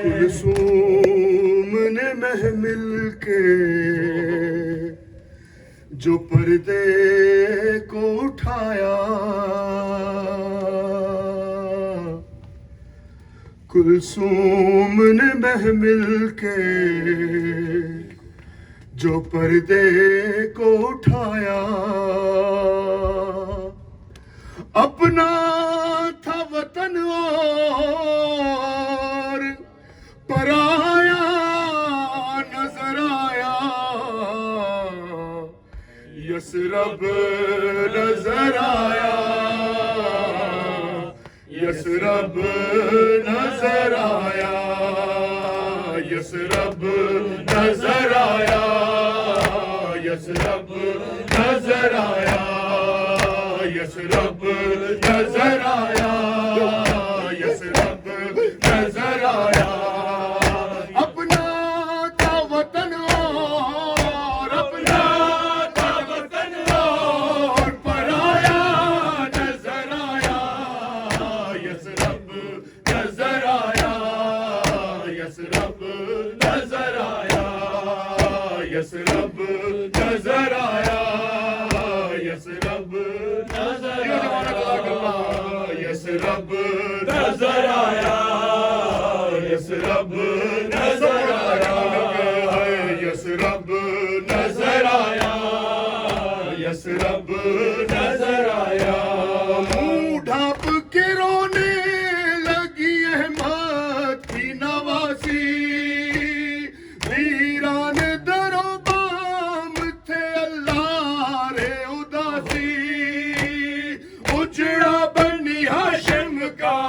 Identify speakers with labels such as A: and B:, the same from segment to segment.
A: کلثوم نے محمل کے جو پردے کو اٹھایا، کلثوم نے محمل کے جو پردے کو اٹھایا، اپنا تھا وطن اور پرایا نظر آیا، یثرب نظر آیا، یثرب نظر آیا، یثرب نظر آیا، یثرب نظر آیا، یثرب نظر آیا، یثرب نظر آیا، اپنا تھا وطن اور اپنا تھا وطن اور پرایا نظر آیا، یثرب نظر آیا، یثرب نظر آیا، یثرب نظر آیا، یثرب نظر آیا، یثرب نظر آیا، یثرب نظر آیا، یثرب نظر آیا، یثرب نظر آیا، منہ ڈھانپ کے رونے لگی احمد کی نواسی، ویران در و بام تھے اللہ رے اداسی، اجڑا بنی ہاشم کا،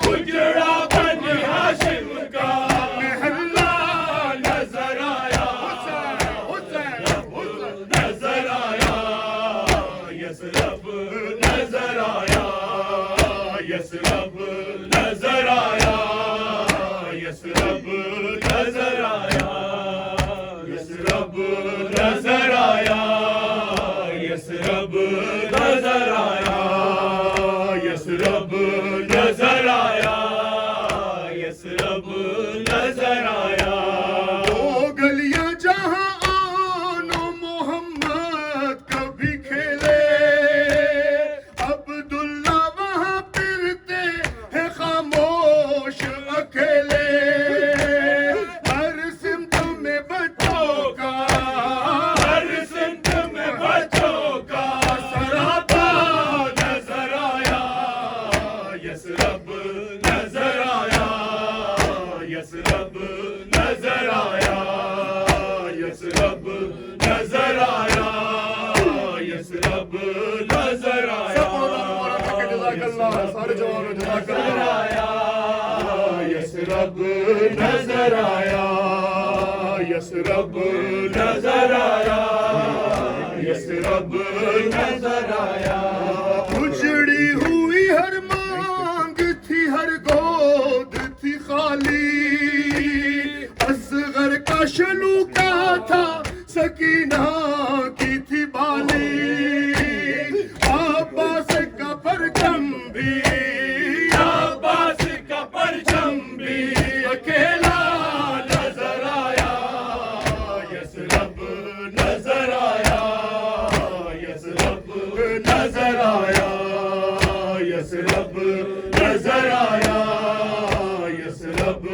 A: اجڑا بنی ہاشم کا محلہ نظر آیا، نظر آیا، یثرب نظر آیا، یثرب نظر آیا، یثرب نظر آیا، یثرب نظر آیا، یثرب نظر آیا، یثرب نظر آیا، یثرب نظر آیا، وہ گلیاں جہاں آن و محمد کبھی کھیلے، عبداللہ وہاں پھرتے ہیں خاموش اکیلے، ہر سمت میں بچوں کا، ہر سمت میں بچوں کا سراپا نظر آیا، یثرب نظر آیا، یثرب نظر آیا، یثرب نظر آیا، یثرب نظر آیا، سارے جوانوں جزاک اللہ، یثرب نظر آیا، یثرب نظر آیا، یثرب نظر آیا، اجڑی ہوئی ہر مانگ تھی، ہر گود تھی خالی، اصغر کا شلوکا تھا، سکینہ کی تھی بالی، عباس کا پرچم بھی، عباس کا پرچم بھی اکیلا نظر آیا، یثرب نظر آیا، یثرب نظر آیا، یثرب نظر آیا، یثرب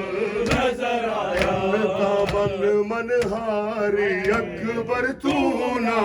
A: نظر آیا، دامن منہاری اکبر تو نہ